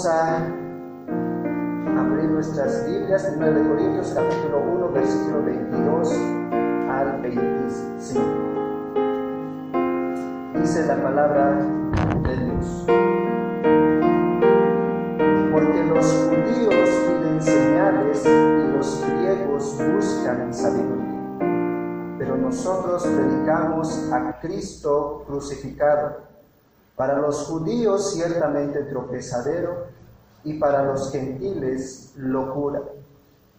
Vamos a abrir nuestras Biblias, 1 de Corintios capítulo 1, versículo 22 al 25. Dice la palabra de Dios: porque los judíos piden señales y los griegos buscan sabiduría, pero nosotros predicamos a Cristo crucificado, para los judíos ciertamente tropezadero y para los gentiles locura,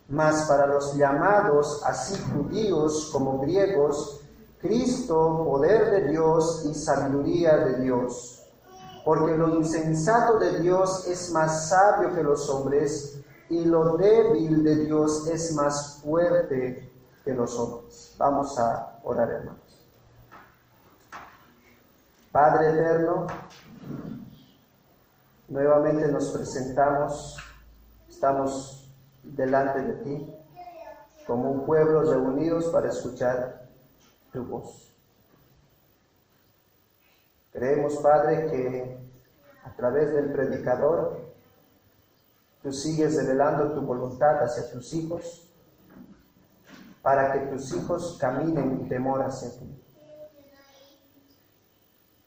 mas para los llamados, así judíos como griegos, Cristo, poder de Dios y sabiduría de Dios. Porque lo insensato de Dios es más sabio que los hombres, y lo débil de Dios es más fuerte que los hombres. Vamos a orar, hermanos. Padre eterno, nuevamente nos presentamos, estamos delante de ti, como un pueblo reunidos para escuchar tu voz. Creemos, Padre, que a través del predicador tú sigues revelando tu voluntad hacia tus hijos, para que tus hijos caminen en temor hacia ti.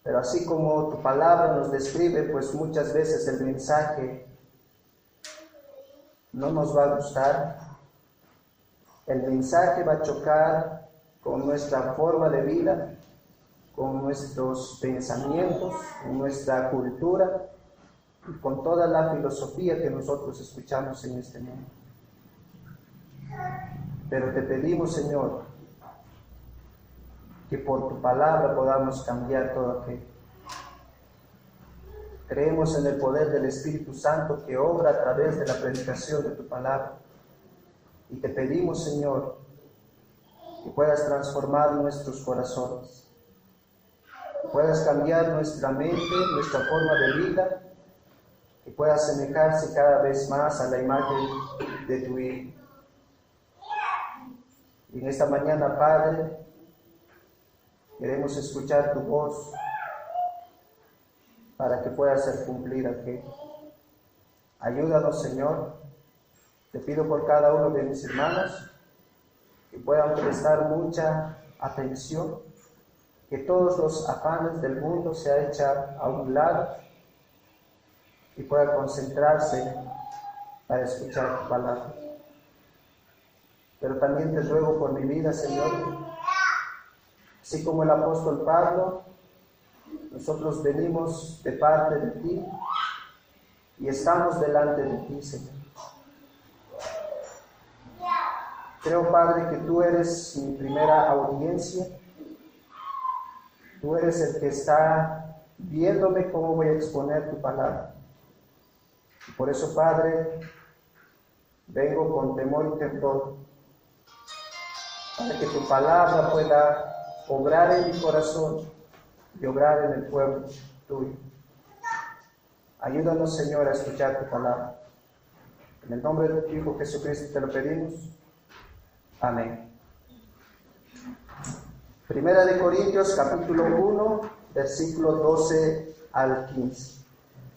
Pero así como tu palabra nos describe, pues muchas veces el mensaje no nos va a gustar, el mensaje va a chocar con nuestra forma de vida, con nuestros pensamientos, con nuestra cultura y con toda la filosofía que nosotros escuchamos en este mundo. Pero te pedimos, Señor, que por tu palabra podamos cambiar todo aquello. Creemos en el poder del Espíritu Santo que obra a través de la predicación de tu palabra. Y te pedimos, Señor, que puedas transformar nuestros corazones, que puedas cambiar nuestra mente, nuestra forma de vida, que pueda asemejarse cada vez más a la imagen de tu Hijo. Y en esta mañana, Padre, queremos escuchar tu voz para que pueda ser cumplida aquello. Ayúdanos, Señor. Te pido por cada uno de mis hermanos que puedan prestar mucha atención, que todos los afanes del mundo se echen a un lado y puedan concentrarse para escuchar tu palabra. Pero también te ruego por mi vida, Señor, así como el apóstol Pablo, nosotros venimos de parte de ti y estamos delante de ti, Señor. Creo, Padre, que tú eres mi primera audiencia. Tú eres el que está viéndome cómo voy a exponer tu palabra. Y por eso, Padre, vengo con temor y temblor, para que tu palabra pueda obrar en mi corazón y obrar en el pueblo tuyo. Ayúdanos, Señor, a escuchar tu palabra. En el nombre de tu Hijo Jesucristo te lo pedimos. Amén. 1 de Corintios capítulo 1, versículo 12 al 15.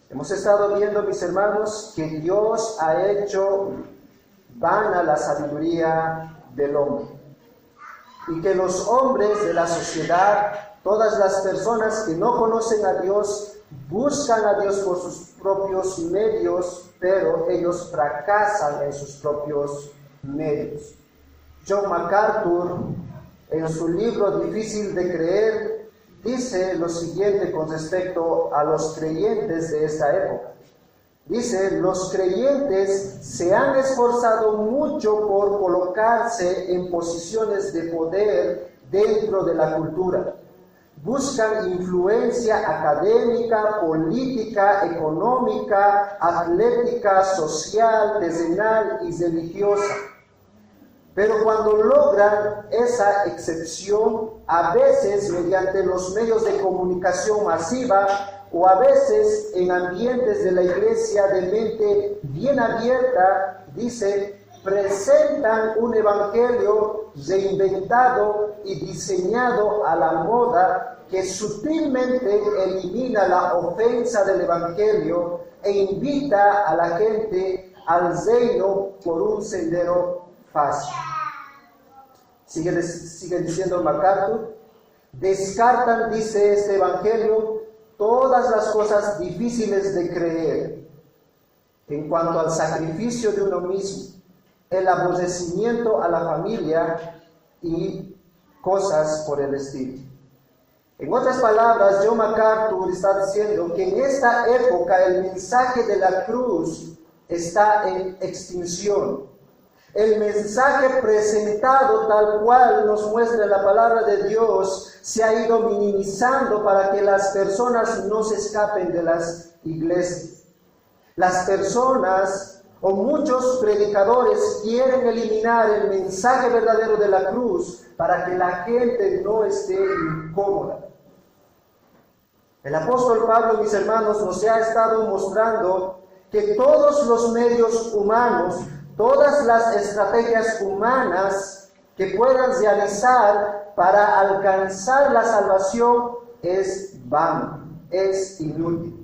Hemos estado viendo, mis hermanos, que Dios ha hecho vana la sabiduría del hombre, y que los hombres de la sociedad, todas las personas que no conocen a Dios, buscan a Dios por sus propios medios, pero ellos fracasan en sus propios medios. John MacArthur, en su libro Difícil de Creer, dice lo siguiente con respecto a los creyentes de esta época. Dice: los creyentes se han esforzado mucho por colocarse en posiciones de poder dentro de la cultura. Buscan influencia académica, política, económica, atlética, social, terrenal y religiosa. Pero cuando logran esa excepción, a veces mediante los medios de comunicación masiva, o a veces en ambientes de la iglesia de mente bien abierta, dice, presentan un evangelio reinventado y diseñado a la moda que sutilmente elimina la ofensa del Evangelio e invita a la gente al reino por un sendero fácil. Sigue diciendo MacArthur, descartan, dice este Evangelio, todas las cosas difíciles de creer en cuanto al sacrificio de uno mismo, el aborrecimiento a la familia y cosas por el estilo. En otras palabras, John MacArthur está diciendo que en esta época el mensaje de la cruz está en extinción. El mensaje presentado tal cual nos muestra la palabra de Dios se ha ido minimizando para que las personas no se escapen de las iglesias. Las personas o muchos predicadores quieren eliminar el mensaje verdadero de la cruz para que la gente no esté incómoda. El apóstol Pablo, mis hermanos, nos ha estado mostrando que todos los medios humanos, todas las estrategias humanas que puedan realizar para alcanzar la salvación es vano, es inútil.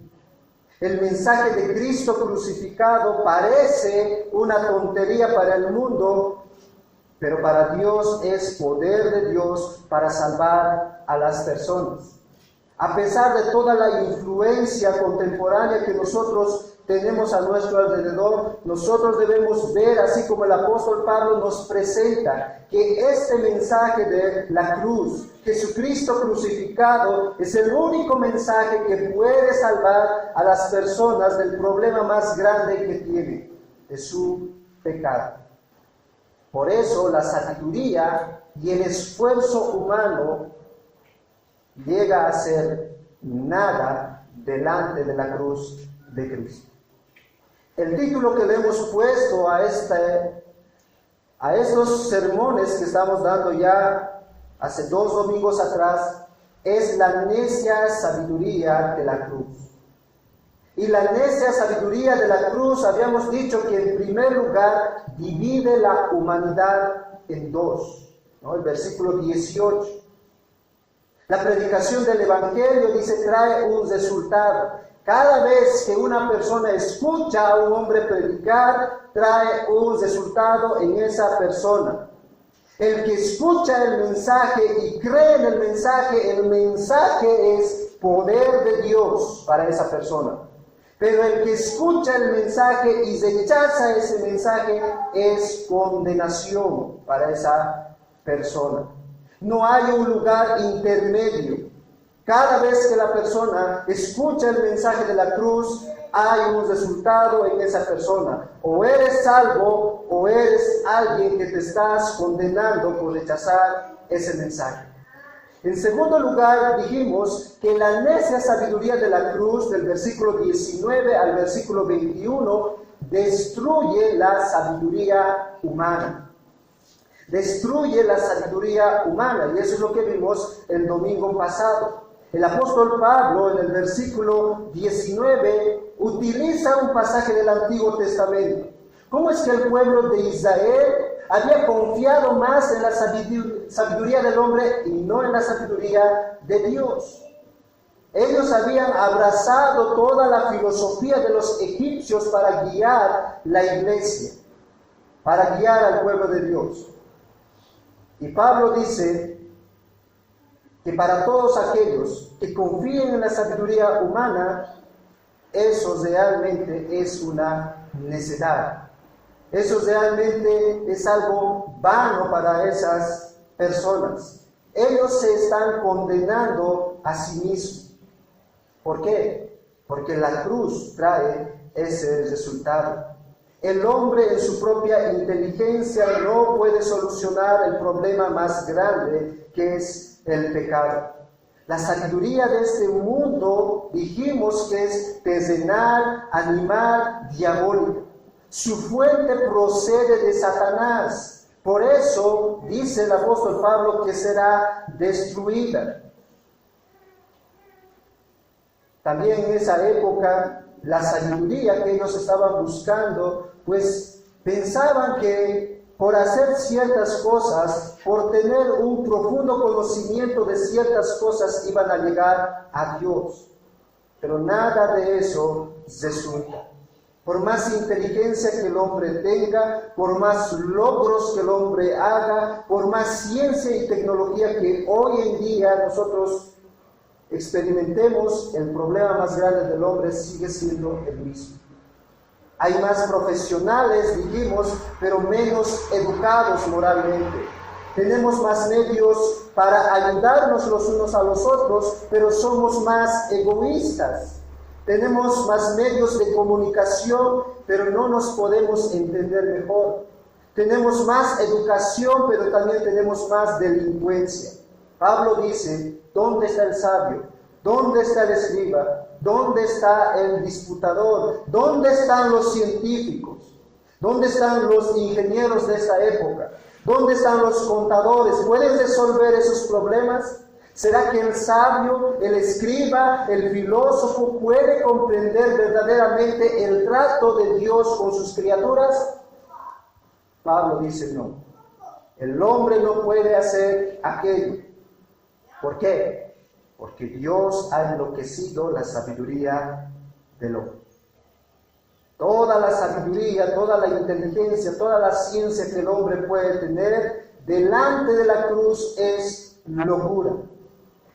El mensaje de Cristo crucificado parece una tontería para el mundo, pero para Dios es poder de Dios para salvar a las personas. A pesar de toda la influencia contemporánea que nosotros tenemos a nuestro alrededor, nosotros debemos ver, así como el apóstol Pablo nos presenta, que este mensaje de la cruz, Jesucristo crucificado, es el único mensaje que puede salvar a las personas del problema más grande que tienen, de su pecado. Por eso la sabiduría y el esfuerzo humano llega a ser nada delante de la cruz de Cristo. El título que le hemos puesto a estos sermones que estamos dando ya hace 2 domingos atrás es la necia sabiduría de la cruz. Y la necia sabiduría de la cruz, habíamos dicho que en primer lugar divide la humanidad en dos, ¿no? El versículo 18. La predicación del Evangelio, dice, trae un resultado. Cada vez que una persona escucha a un hombre predicar, trae un resultado en esa persona. El que escucha el mensaje y cree en el mensaje es poder de Dios para esa persona. Pero el que escucha el mensaje y rechaza ese mensaje es condenación para esa persona. No hay un lugar intermedio. Cada vez que la persona escucha el mensaje de la cruz, hay un resultado en esa persona. O eres salvo o eres alguien que te estás condenando por rechazar ese mensaje. En segundo lugar, dijimos que la necia sabiduría de la cruz, del versículo 19 al versículo 21, destruye la sabiduría humana. Destruye la sabiduría humana, y eso es lo que vimos el domingo pasado. El apóstol Pablo, en el versículo 19, utiliza un pasaje del Antiguo Testamento. ¿Cómo es que el pueblo de Israel había confiado más en la sabiduría del hombre y no en la sabiduría de Dios? Ellos habían abrazado toda la filosofía de los egipcios para guiar la iglesia, para guiar al pueblo de Dios. Y Pablo dice que para todos aquellos que confíen en la sabiduría humana, eso realmente es una necedad. Eso realmente es algo vano para esas personas. Ellos se están condenando a sí mismos. ¿Por qué? Porque la cruz trae ese resultado. El hombre en su propia inteligencia no puede solucionar el problema más grande que es el pecado. La sabiduría de este mundo, dijimos que es terrenal, animal, diabólica. Su fuente procede de Satanás. Por eso dice el apóstol Pablo que será destruida. También en esa época, la sabiduría que ellos estaban buscando, pues pensaban que por hacer ciertas cosas, por tener un profundo conocimiento de ciertas cosas, iban a llegar a Dios. Pero nada de eso resulta. Por más inteligencia que el hombre tenga, por más logros que el hombre haga, por más ciencia y tecnología que hoy en día nosotros experimentemos, el problema más grande del hombre sigue siendo el mismo. Hay más profesionales, dijimos, pero menos educados moralmente. Tenemos más medios para ayudarnos los unos a los otros, pero somos más egoístas. Tenemos más medios de comunicación, pero no nos podemos entender mejor. Tenemos más educación, pero también tenemos más delincuencia. Pablo dice, ¿dónde está el sabio? ¿Dónde está el escriba? ¿Dónde está el disputador? ¿Dónde están los científicos? ¿Dónde están los ingenieros de esta época? ¿Dónde están los contadores? ¿Pueden resolver esos problemas? ¿Será que el sabio, el escriba, el filósofo puede comprender verdaderamente el trato de Dios con sus criaturas? Pablo dice no. El hombre no puede hacer aquello. ¿Por qué? Porque Dios ha enloquecido la sabiduría del hombre. Toda la sabiduría, toda la inteligencia, toda la ciencia que el hombre puede tener, delante de la cruz es locura.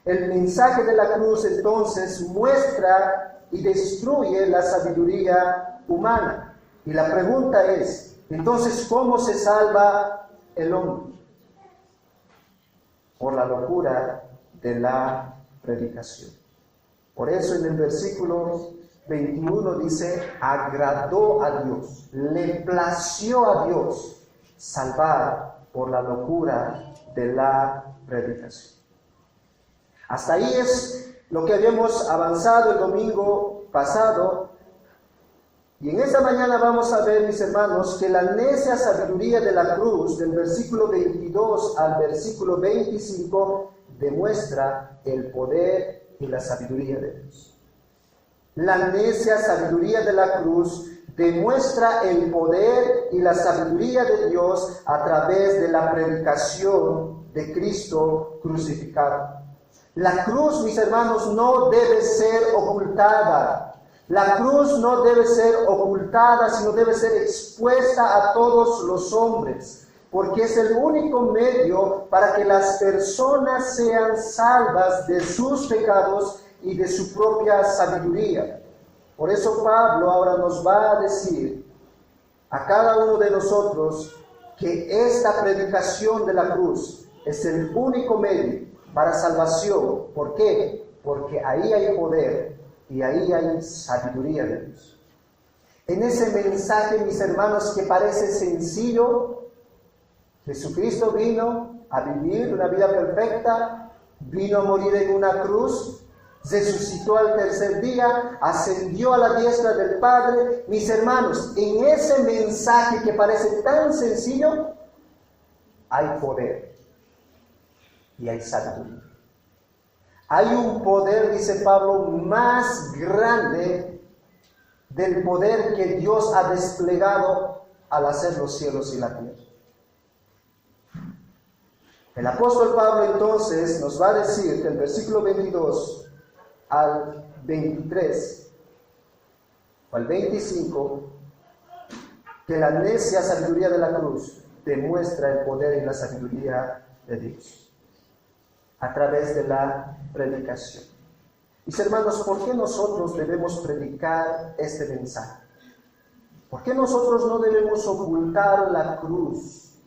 El mensaje de la cruz entonces muestra y destruye la sabiduría humana. Y la pregunta es, entonces, ¿cómo se salva el hombre? Por la locura de la predicación. Por eso en el versículo 21 dice, agradó a Dios, le plació a Dios salvar por la locura de la predicación. Hasta ahí es lo que habíamos avanzado el domingo pasado. Y en esta mañana vamos a ver, mis hermanos, que la necia sabiduría de la cruz, del versículo 22 al versículo 25, demuestra el poder y la sabiduría de Dios. La necia sabiduría de la cruz demuestra el poder y la sabiduría de Dios a través de la predicación de Cristo crucificado. La cruz, mis hermanos, no debe ser ocultada. La cruz no debe ser ocultada, sino debe ser expuesta a todos los hombres, porque es el único medio para que las personas sean salvas de sus pecados y de su propia sabiduría. Por eso Pablo ahora nos va a decir a cada uno de nosotros que esta predicación de la cruz es el único medio para salvación. ¿Por qué? Porque ahí hay poder y ahí hay sabiduría de Dios. En ese mensaje, mis hermanos, que parece sencillo, Jesucristo vino a vivir una vida perfecta, vino a morir en una cruz, resucitó al tercer día, ascendió a la diestra del Padre. Mis hermanos, en ese mensaje que parece tan sencillo, hay poder y hay sabiduría. Hay un poder, dice Pablo, más grande del poder que Dios ha desplegado al hacer los cielos y la tierra. El apóstol Pablo entonces nos va a decir del versículo 22 al 23 o al 25 que la necia sabiduría de la cruz demuestra el poder y la sabiduría de Dios a través de la predicación. Mis hermanos, ¿por qué nosotros debemos predicar este mensaje? ¿Por qué nosotros no debemos ocultar la cruz?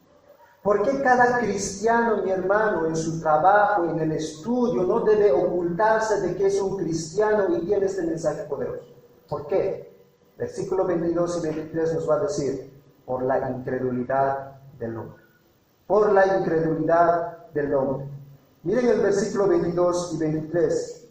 ¿Por qué cada cristiano, mi hermano, en su trabajo, en el estudio, no debe ocultarse de que es un cristiano y tiene este mensaje poderoso? ¿Por qué? Versículos 22 y 23 nos va a decir, por la incredulidad del hombre. Por la incredulidad del hombre. Miren el versículo 22 y 23.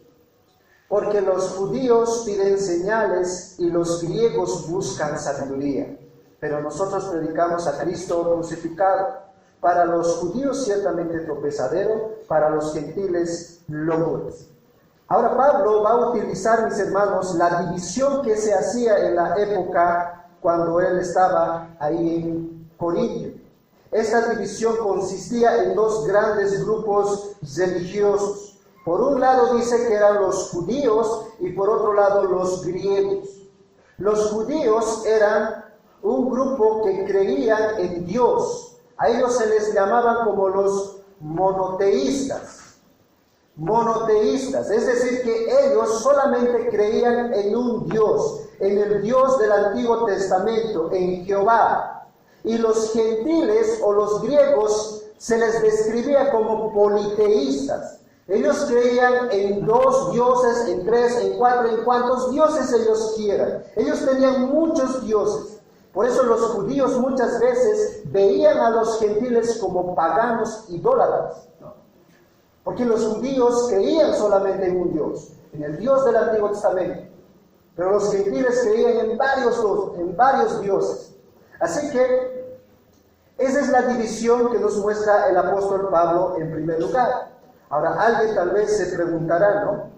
Porque los judíos piden señales y los griegos buscan sabiduría. Pero nosotros predicamos a Cristo crucificado. Para los judíos ciertamente tropezadero, para los gentiles locura. Ahora Pablo va a utilizar, mis hermanos, la división que se hacía en la época cuando él estaba ahí en Corinto. esta división consistía en dos grandes grupos religiosos. Por un lado dice que eran los judíos y por otro lado los griegos. Los judíos eran un grupo que creían en Dios. A ellos se les llamaban como los monoteístas. Monoteístas, es decir, que ellos solamente creían en un Dios, en el Dios del Antiguo Testamento, en Jehová. Y los gentiles o los griegos se les describía como politeístas. Ellos creían en dos dioses, en tres, en cuatro, en cuantos dioses ellos quieran. Ellos tenían muchos dioses. Por eso los judíos muchas veces veían a los gentiles como paganos idólatras, ¿no? Porque los judíos creían solamente en un Dios, en el Dios del Antiguo Testamento. Pero los gentiles creían en varios dioses. Así que esa es la división que nos muestra el apóstol Pablo en primer lugar. Ahora, alguien tal vez se preguntará, ¿no?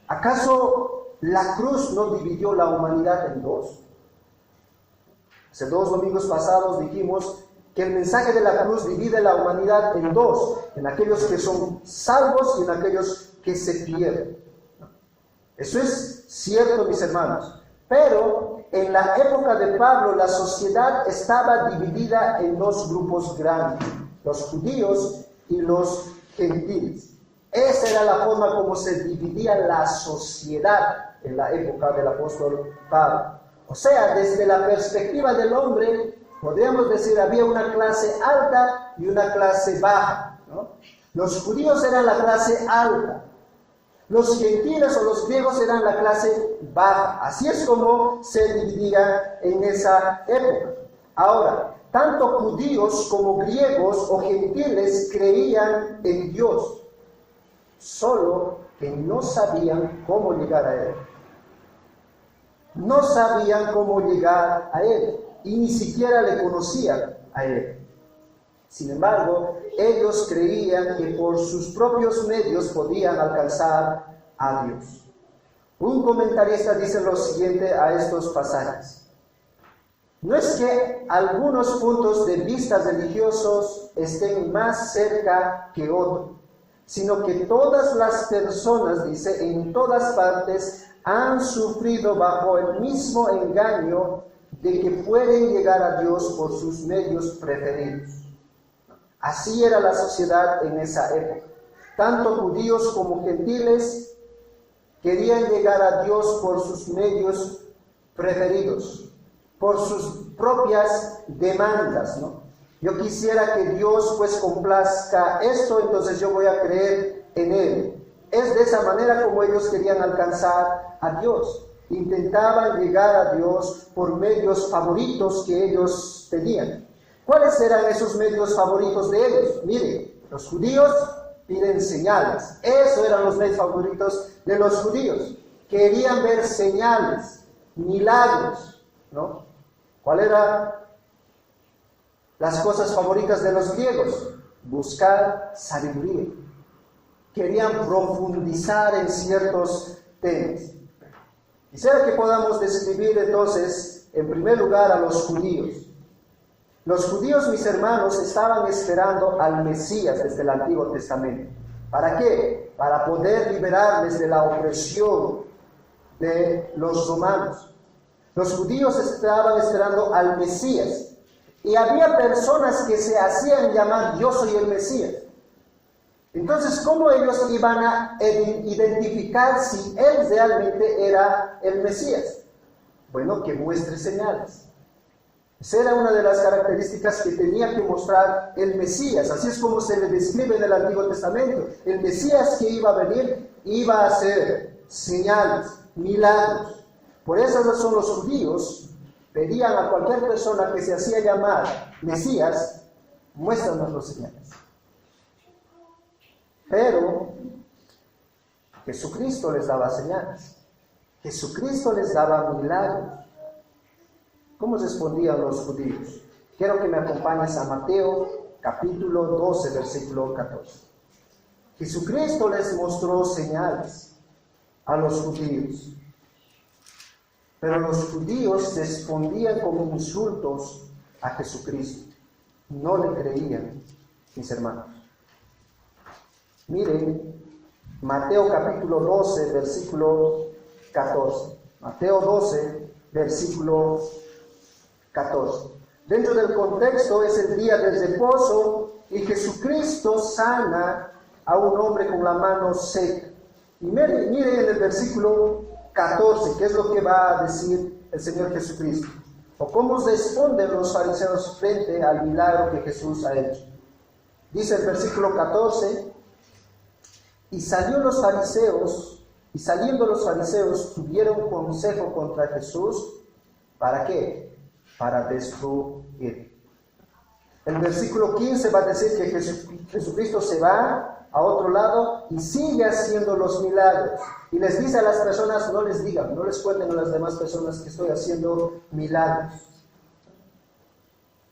¿Acaso la cruz no dividió la humanidad en dos? Hace 2 domingos pasados dijimos que el mensaje de la cruz divide la humanidad en dos, en aquellos que son salvos y en aquellos que se pierden. Eso es cierto, mis hermanos. Pero en la época de Pablo la sociedad estaba dividida en dos grupos grandes, los judíos y los gentiles. Esa era la forma como se dividía la sociedad en la época del apóstol Pablo. O sea, desde la perspectiva del hombre, podríamos decir, había una clase alta y una clase baja, ¿no? Los judíos eran la clase alta, los gentiles o los griegos eran la clase baja. Así es como se dividía en esa época. Ahora, tanto judíos como griegos o gentiles creían en Dios, solo que no sabían cómo llegar a Él. No sabían cómo llegar a Él y ni siquiera le conocían a Él. Sin embargo, ellos creían que por sus propios medios podían alcanzar a Dios. Un comentarista dice lo siguiente a estos pasajes: no es que algunos puntos de vista religiosos estén más cerca que otros, sino que todas las personas, dice, en todas partes han sufrido bajo el mismo engaño de que pueden llegar a Dios por sus medios preferidos. Así era la sociedad en esa época. Tanto judíos como gentiles querían llegar a Dios por sus medios preferidos, por sus propias demandas, ¿no? Yo quisiera que Dios pues complazca esto, entonces yo voy a creer en Él. Es de esa manera como ellos querían alcanzar a Dios. Intentaban llegar a Dios por medios favoritos que ellos tenían. ¿Cuáles eran esos medios favoritos de ellos? Miren, los judíos piden señales. Esos eran los medios favoritos de los judíos. Querían ver señales, milagros, ¿no? ¿Cuál eran las cosas favoritas de los griegos? Buscar sabiduría. Querían profundizar en ciertos temas. Quisiera que podamos describir entonces, en primer lugar, a los judíos. Los judíos, mis hermanos, estaban esperando al Mesías desde el Antiguo Testamento. ¿Para qué? Para poder liberarles de la opresión de los romanos. Los judíos estaban esperando al Mesías. Y había personas que se hacían llamar yo soy el Mesías. Entonces, ¿cómo ellos iban a identificar si él realmente era el Mesías? Bueno, que muestre señales. Esa era una de las características que tenía que mostrar el Mesías. Así es como se le describe en el Antiguo Testamento. El Mesías que iba a venir iba a hacer señales, milagros. Por esa razón los judíos pedían a cualquier persona que se hacía llamar Mesías, muéstranos los señales. Pero Jesucristo les daba señales. Jesucristo les daba milagros. ¿Cómo respondían los judíos? Quiero que me acompañes a Mateo capítulo 12, versículo 14. Jesucristo les mostró señales a los judíos. Pero los judíos respondían con insultos a Jesucristo. no le creían, mis hermanos. Miren, Mateo capítulo 12, versículo 14. Mateo 12, versículo 14. Dentro del contexto es el día del reposo y Jesucristo sana a un hombre con la mano seca. Y miren en el versículo 14, qué es lo que va a decir el Señor Jesucristo, o cómo responden los fariseos frente al milagro que Jesús ha hecho. Dice el versículo 14, y saliendo los fariseos tuvieron consejo contra Jesús, ¿para qué? Para destruir. El versículo 15 va a decir que Jesucristo se va a otro lado y sigue haciendo los milagros. Y les dice a las personas, no les digan, no les cuenten a las demás personas que estoy haciendo milagros.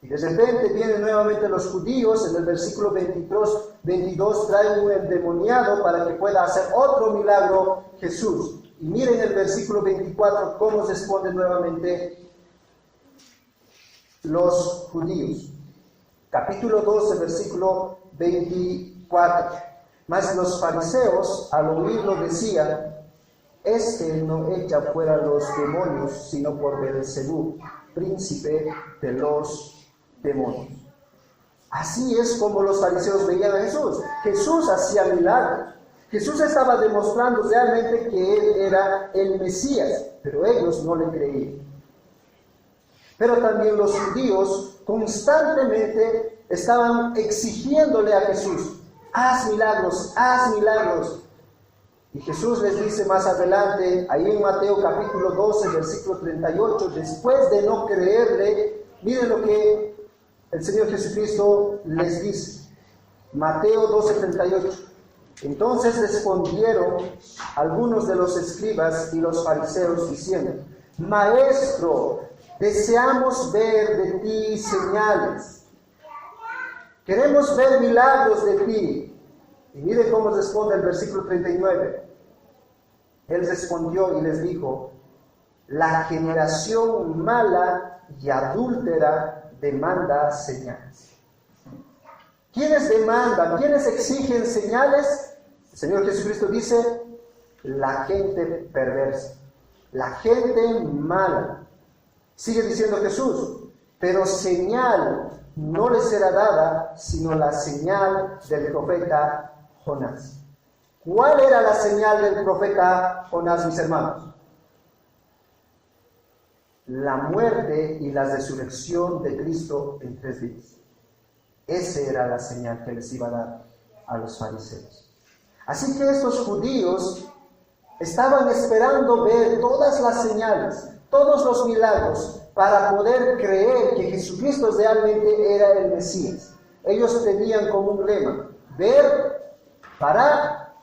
Y de repente vienen nuevamente los judíos, en el versículo 22 traen un endemoniado para que pueda hacer otro milagro Jesús. Y miren el versículo 24 cómo responden nuevamente los judíos. Capítulo 12, versículo 24. Mas los fariseos al oírlo decían, este no echa fuera los demonios, sino por Beelzebú, príncipe de los demonios. Así es como los fariseos veían a Jesús. Jesús hacía milagros. Jesús estaba demostrando realmente que Él era el Mesías, pero ellos no le creían. Pero también los judíos constantemente estaban exigiéndole a Jesús, haz milagros, haz milagros. Y Jesús les dice más adelante, ahí en Mateo capítulo 12, versículo 38, después de no creerle, miren lo que el Señor Jesucristo les dice. Mateo 12, 38. Entonces respondieron algunos de los escribas y los fariseos diciendo, Maestro, deseamos ver de ti señales. Queremos ver milagros de ti. Y miren cómo responde el versículo 39. Él respondió y les dijo, la generación mala y adúltera demanda señales. ¿Quiénes demandan? ¿Quiénes exigen señales? El Señor Jesucristo dice, la gente perversa, la gente mala. Sigue diciendo Jesús, pero señal no les será dada, sino la señal del profeta Jonás. ¿Cuál era la señal del profeta Jonás, mis hermanos? La muerte y la resurrección de Cristo en 3 días. Esa era la señal que les iba a dar a los fariseos. Así que estos judíos estaban esperando ver todas las señales, todos los milagros, para poder creer que Jesucristo realmente era el Mesías. Ellos tenían como un lema, ver para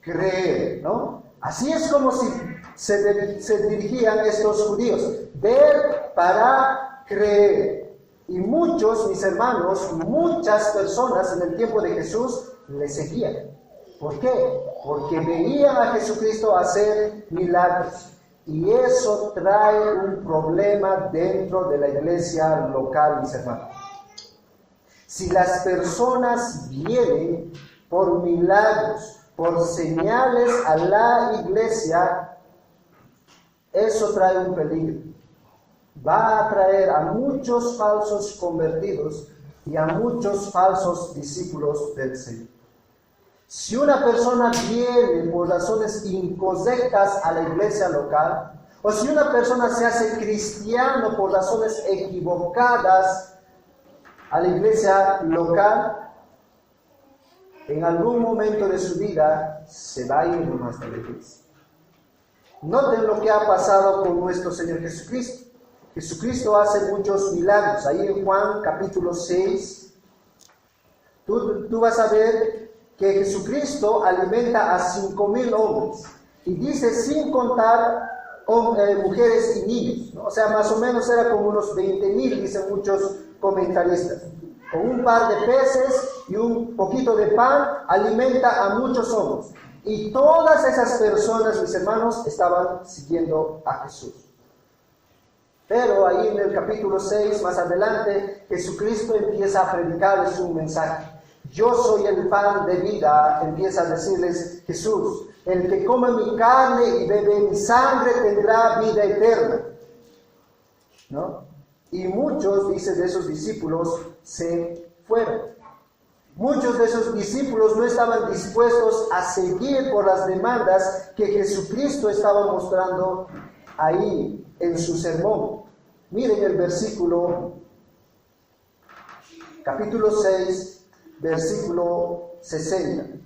creer, ¿no? Así es como si se dirigían estos judíos, ver para creer. Y muchos, mis hermanos, muchas personas en el tiempo de Jesús le seguían. ¿Por qué? Porque veían a Jesucristo hacer milagros. Y eso trae un problema dentro de la iglesia local, mis hermanos. Si las personas vienen por milagros, por señales a la iglesia, eso trae un peligro. Va a traer a muchos falsos convertidos y a muchos falsos discípulos del Señor. Si una persona viene por razones incorrectas a la iglesia local, o si una persona se hace cristiano por razones equivocadas a la iglesia local, en algún momento de su vida se va a ir nomás de la iglesia. Noten lo que ha pasado con nuestro Señor Jesucristo. Jesucristo hace muchos milagros. Ahí en Juan capítulo 6, tú vas a ver que Jesucristo alimenta a 5,000 hombres. Y dice sin contar mujeres y niños, ¿no? O sea, más o menos era como unos 20,000, dicen muchos comentaristas. Con un par de peces y un poquito de pan, alimenta a muchos hombres. Y todas esas personas, mis hermanos, estaban siguiendo a Jesús. Pero ahí en el capítulo 6, más adelante, Jesucristo empieza a predicarles un mensaje. Yo soy el pan de vida, empieza a decirles Jesús. El que come mi carne y bebe mi sangre tendrá vida eterna, ¿no? Y muchos, dice, de esos discípulos se fueron. Muchos de esos discípulos no estaban dispuestos a seguir por las demandas que Jesucristo estaba mostrando ahí en su sermón. Miren el versículo, capítulo 6, versículo 60.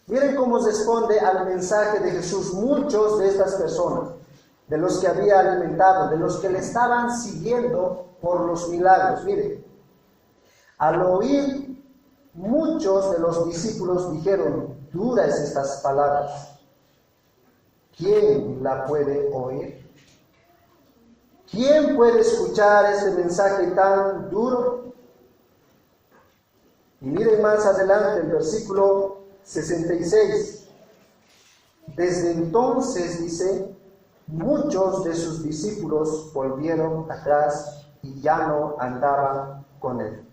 Miren cómo responde al mensaje de Jesús muchos de estas personas, de los que había alimentado, de los que le estaban siguiendo por los milagros. Miren, al oír, muchos de los discípulos dijeron, duras estas palabras. ¿Quién la puede oír? ¿Quién puede escuchar este mensaje tan duro? Y miren más adelante el versículo 66. Desde entonces, dice, muchos de sus discípulos volvieron atrás y ya no andaban con él.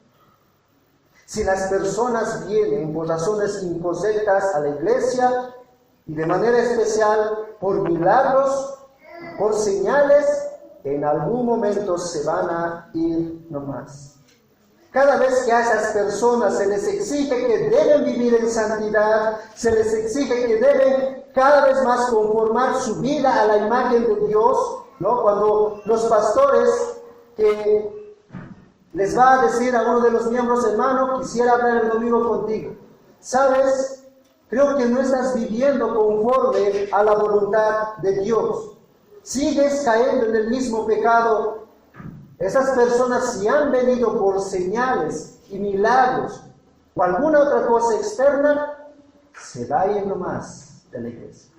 Si las personas vienen por razones incorrectas a la iglesia, y de manera especial por milagros, por señales, en algún momento se van a ir nomás. Cada vez que a esas personas se les exige que deben vivir en santidad, se les exige que deben cada vez más conformar su vida a la imagen de Dios, ¿no? Cuando los pastores que les va a decir a uno de los miembros, hermano, quisiera hablar el domingo contigo. ¿Sabes? Creo que no estás viviendo conforme a la voluntad de Dios. Sigues cayendo en el mismo pecado. Esas personas, si han venido por señales y milagros o alguna otra cosa externa, se va yendo más de la iglesia.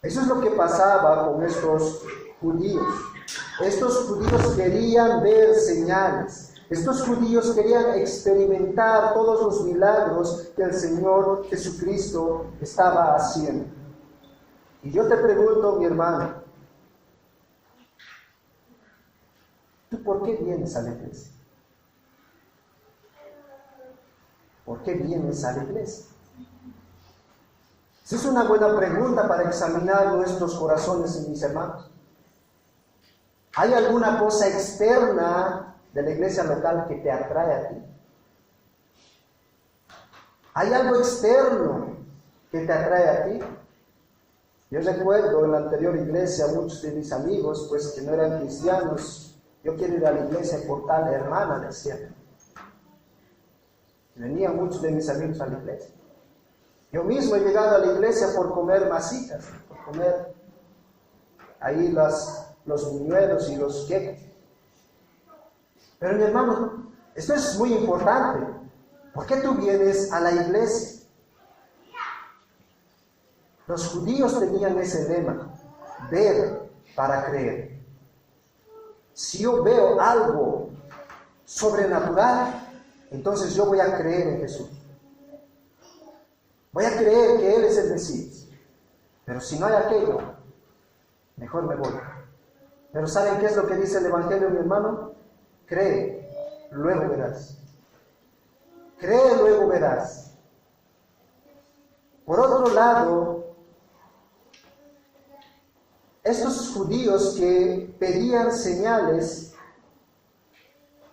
Eso es lo que pasaba con estos judíos. Estos judíos querían ver señales. Estos judíos querían experimentar todos los milagros que el Señor Jesucristo estaba haciendo. Y yo te pregunto, mi hermano, ¿tú por qué vienes a la iglesia? ¿Por qué vienes a la iglesia? Esa es una buena pregunta para examinar nuestros corazones, mis hermanos. ¿Hay alguna cosa externa de la iglesia local que te atrae a ti? ¿Hay algo externo que te atrae a ti? Yo recuerdo en la anterior iglesia muchos de mis amigos, pues que no eran cristianos, yo quiero ir a la iglesia por tal hermana, decían. Venían muchos de mis amigos a la iglesia. Yo mismo he llegado a la iglesia por comer masitas, por comer ahí los buñuelos y los queques. Pero mi hermano, esto es muy importante. ¿Por qué tú vienes a la iglesia? Los judíos tenían ese lema, ver para creer. Si yo veo algo sobrenatural, entonces yo voy a creer en Jesús. Voy a creer que Él es el Mesías. Pero si no hay aquello, mejor me voy. Pero ¿saben qué es lo que dice el Evangelio, mi hermano? Cree, luego verás. Cree, luego verás. Por otro lado, estos judíos que pedían señales,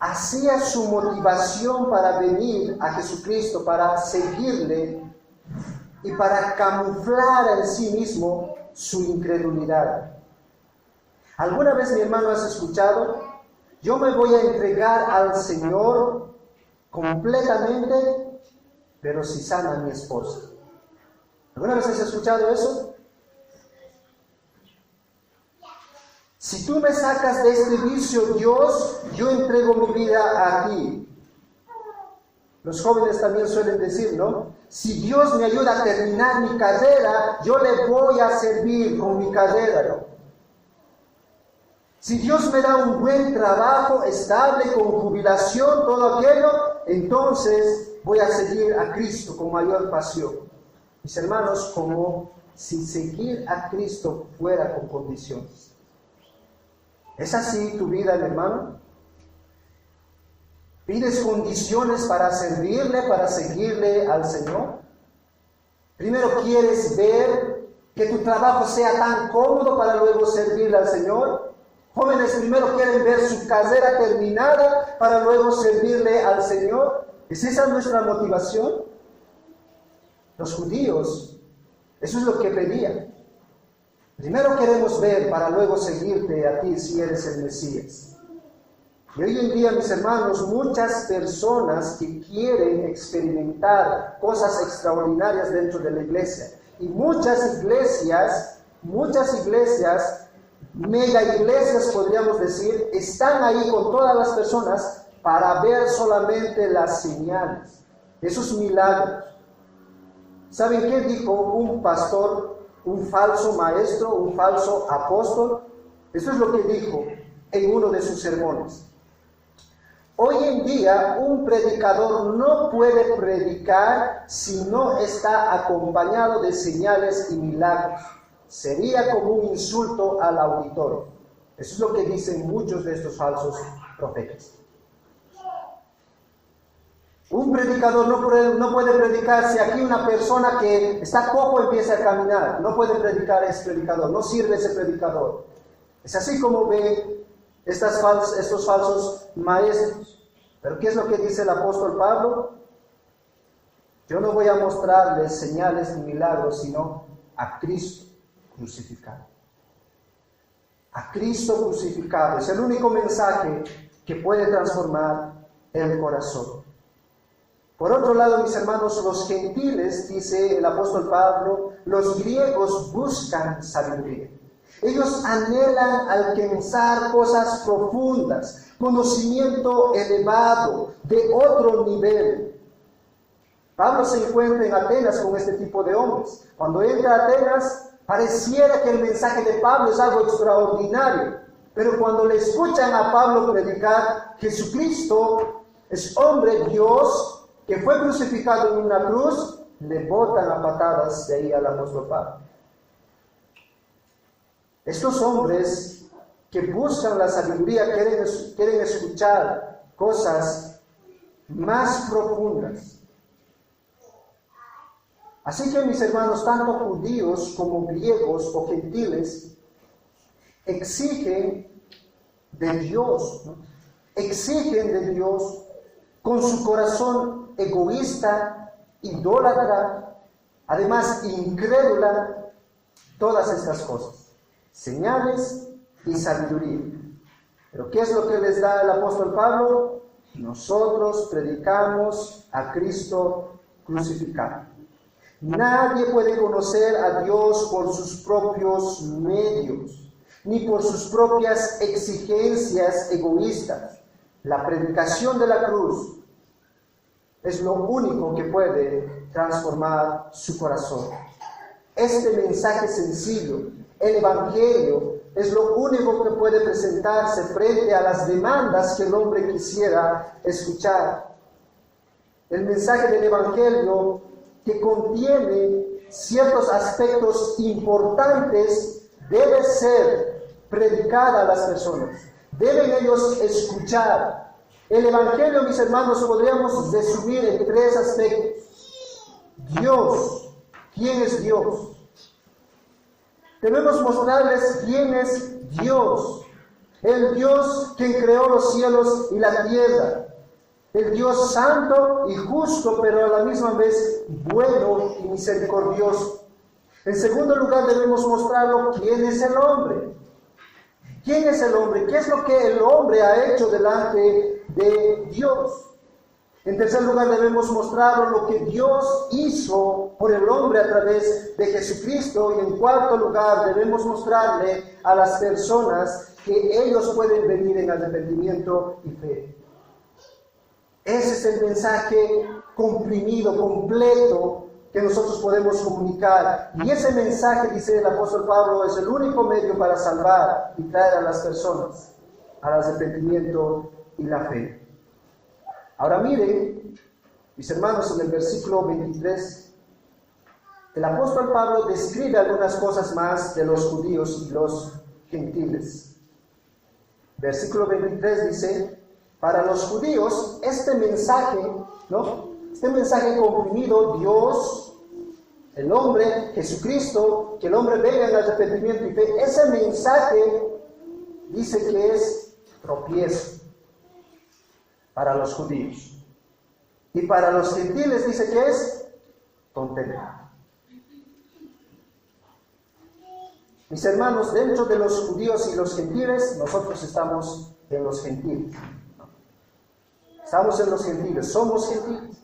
hacía su motivación para venir a Jesucristo, para seguirle y para camuflar en sí mismo su incredulidad. ¿Alguna vez, mi hermano, has escuchado? Yo me voy a entregar al Señor completamente, pero si sana a mi esposa. ¿Alguna vez has escuchado eso? Si tú me sacas de este vicio, Dios, yo entrego mi vida a ti. Los jóvenes también suelen decir, ¿no? Si Dios me ayuda a terminar mi carrera, yo le voy a servir con mi carrera, ¿no? Si Dios me da un buen trabajo, estable, con jubilación, todo aquello, entonces voy a seguir a Cristo con mayor pasión. Mis hermanos, como si seguir a Cristo fuera con condiciones. ¿Es así tu vida, mi hermano? ¿Pides condiciones para servirle, para seguirle al Señor? Primero quieres ver que tu trabajo sea tan cómodo para luego servirle al Señor. Jóvenes primero quieren ver su carrera terminada para luego servirle al Señor. ¿Es esa nuestra motivación? Los judíos, eso es lo que pedían. Primero queremos ver para luego seguirte a ti si eres el Mesías. Y hoy en día, mis hermanos, muchas personas que quieren experimentar cosas extraordinarias dentro de la iglesia. Y muchas iglesias, mega iglesias podríamos decir, están ahí con todas las personas para ver solamente las señales, esos milagros. ¿Saben qué dijo un pastor, un falso maestro, un falso apóstol? Eso es lo que dijo en uno de sus sermones. Hoy en día un predicador no puede predicar si no está acompañado de señales y milagros. Sería como un insulto al auditorio. Eso es lo que dicen muchos de estos falsos profetas. Un predicador no puede predicar si aquí una persona que está cojo empieza a caminar. No puede predicar ese predicador, no sirve ese predicador. Es así como ven estos falsos maestros. Pero ¿qué es lo que dice el apóstol Pablo? Yo no voy a mostrarles señales ni milagros, sino a Cristo crucificado. A Cristo crucificado. Es el único mensaje que puede transformar el corazón. Por otro lado, mis hermanos, los gentiles, dice el apóstol Pablo, los griegos buscan sabiduría. Ellos anhelan alcanzar cosas profundas, conocimiento elevado, de otro nivel. Pablo se encuentra en Atenas con este tipo de hombres. Cuando entra a Atenas, pareciera que el mensaje de Pablo es algo extraordinario. Pero cuando le escuchan a Pablo predicar, Jesucristo es hombre, Dios, que fue crucificado en una cruz, le botan a patadas de ahí al apóstol Pablo. Estos hombres que buscan la sabiduría quieren escuchar cosas más profundas. Así que, mis hermanos, tanto judíos como griegos o gentiles exigen de Dios, ¿no? Exigen de Dios con su corazón egoísta, idólatra, además incrédula, todas estas cosas. Señales y sabiduría. ¿Pero qué es lo que les da el apóstol Pablo? Nosotros predicamos a Cristo crucificado. Nadie puede conocer a Dios por sus propios medios, ni por sus propias exigencias egoístas. La predicación de la cruz es lo único que puede transformar su corazón. Este mensaje sencillo, el Evangelio, es lo único que puede presentarse frente a las demandas que el hombre quisiera escuchar. El mensaje del Evangelio, que contiene ciertos aspectos importantes, debe ser predicada a las personas. Deben ellos escuchar. El Evangelio, mis hermanos, podríamos resumir en 3 aspectos. Dios. ¿Quién es Dios? Debemos mostrarles quién es Dios. El Dios que creó los cielos y la tierra. El Dios santo y justo, pero a la misma vez bueno y misericordioso. En segundo lugar, debemos mostrarlo quién es el hombre. ¿Quién es el hombre? ¿Qué es lo que el hombre ha hecho delante de Dios? En tercer lugar, debemos mostrarlo lo que Dios hizo por el hombre a través de Jesucristo. Y en cuarto lugar, debemos mostrarle a las personas que ellos pueden venir en arrepentimiento y fe. Ese es el mensaje comprimido, completo, que nosotros podemos comunicar. Y ese mensaje, dice el apóstol Pablo, es el único medio para salvar y traer a las personas al arrepentimiento y la fe. Ahora miren, mis hermanos, en el versículo 23, el apóstol Pablo describe algunas cosas más de los judíos y los gentiles. versículo 23 dice, para los judíos este mensaje, ¿no? Este mensaje comprimido, Dios, el hombre, Jesucristo, que el hombre venga en arrepentimiento y fe, ese mensaje dice que es tropiezo para los judíos. Y para los gentiles dice que es tontería. Mis hermanos, dentro de los judíos y los gentiles, nosotros estamos en los gentiles. Estamos en los gentiles, somos gentiles.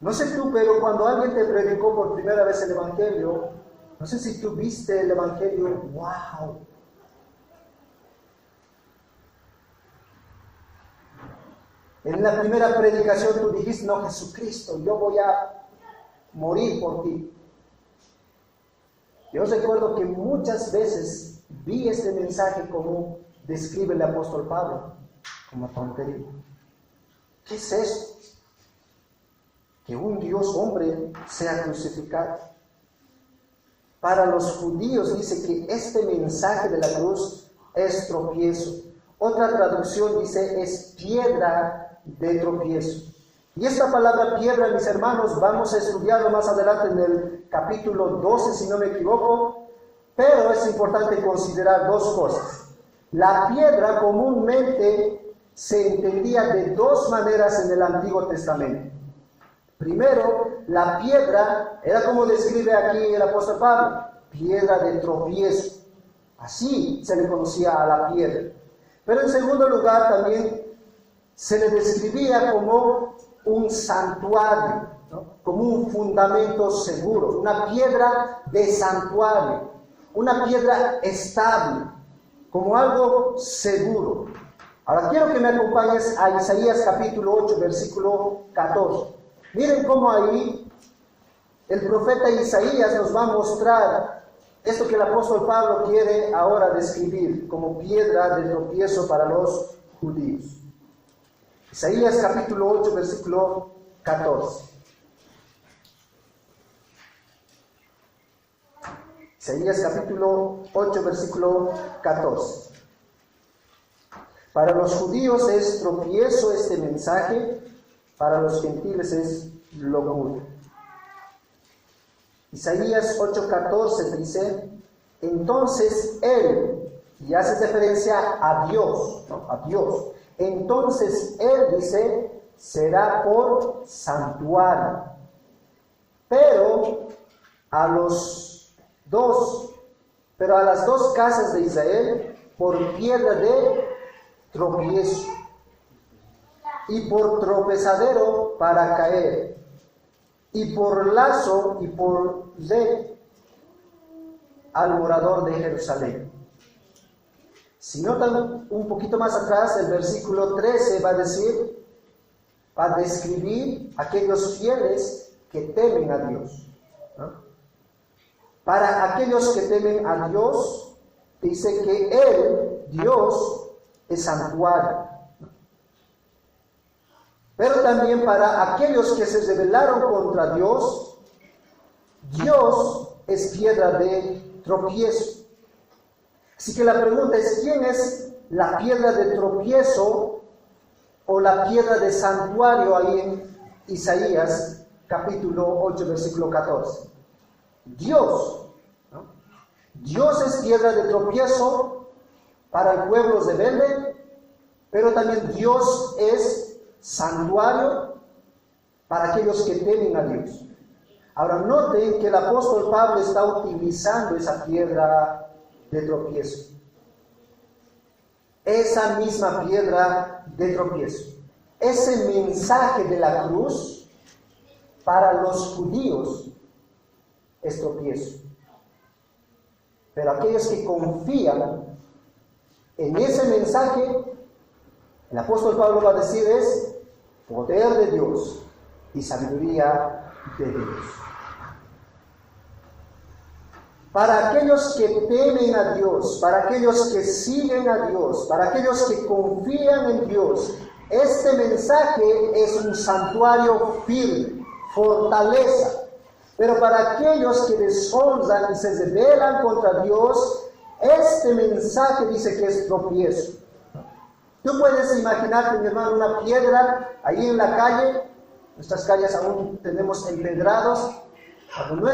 No sé tú, pero cuando alguien te predicó por primera vez el Evangelio, no sé si tú viste el Evangelio, ¡wow! En la primera predicación tú dijiste, no, Jesucristo, yo voy a morir por ti. Yo recuerdo que muchas veces vi este mensaje como describe el apóstol Pablo, como tontería. ¿Qué es esto? Que un Dios hombre sea crucificado. Para los judíos dice que este mensaje de la cruz es tropiezo. Otra traducción dice es piedra de tropiezo. Y esta palabra piedra, mis hermanos, vamos a estudiarlo más adelante en el capítulo 12, si no me equivoco, pero es importante considerar dos cosas. La piedra comúnmente se entendía de dos maneras en el Antiguo Testamento. Primero, la piedra era como describe aquí el apóstol Pablo, piedra de tropiezo. Así se le conocía a la piedra. Pero en segundo lugar también se le describía como un santuario, ¿no? Como un fundamento seguro, una piedra de santuario, una piedra estable, como algo seguro. Ahora quiero que me acompañes a Isaías capítulo 8, versículo 14. Miren cómo ahí el profeta Isaías nos va a mostrar esto que el apóstol Pablo quiere ahora describir como piedra de tropiezo para los judíos. Isaías capítulo 8, versículo 14. Isaías capítulo 8, versículo 14. Para los judíos es tropiezo este mensaje, para los gentiles es locura. Isaías 8:14 dice, entonces él, y hace referencia a Dios, ¿no? A Dios. Entonces él dice, será por santuario. Pero a las dos casas de Israel, por piedra de tropiezo y por tropezadero para caer, y por lazo y por red al morador de Jerusalén. Si notan un poquito más atrás, el versículo 13 va a describir aquellos fieles que temen a Dios, ¿no? Para aquellos que temen a Dios, dice que Él, Dios, es santuario. Pero también para aquellos que se rebelaron contra Dios, Dios es piedra de tropiezo. Así que la pregunta es, ¿quién es la piedra de tropiezo o la piedra de santuario ahí en Isaías capítulo 8, versículo 14? Dios, ¿no? Dios es piedra de tropiezo para el pueblo rebelde, pero también Dios es santuario para aquellos que temen a Dios. Ahora noten que el apóstol Pablo está utilizando esa piedra de tropiezo. Esa misma piedra de tropiezo. Ese mensaje de la cruz para los judíos es tropiezo. Pero aquellos que confían en ese mensaje, el apóstol Pablo va a decir es poder de Dios y sabiduría de Dios. Para aquellos que temen a Dios, para aquellos que siguen a Dios, para aquellos que confían en Dios, este mensaje es un santuario firme, fortaleza. Pero para aquellos que deshonran y se rebelan contra Dios, Este mensaje dice que es tropiezo. Tú puedes imaginarte, mi hermano, una piedra ahí en la calle. Nuestras calles aún tenemos empedrados. Cuando no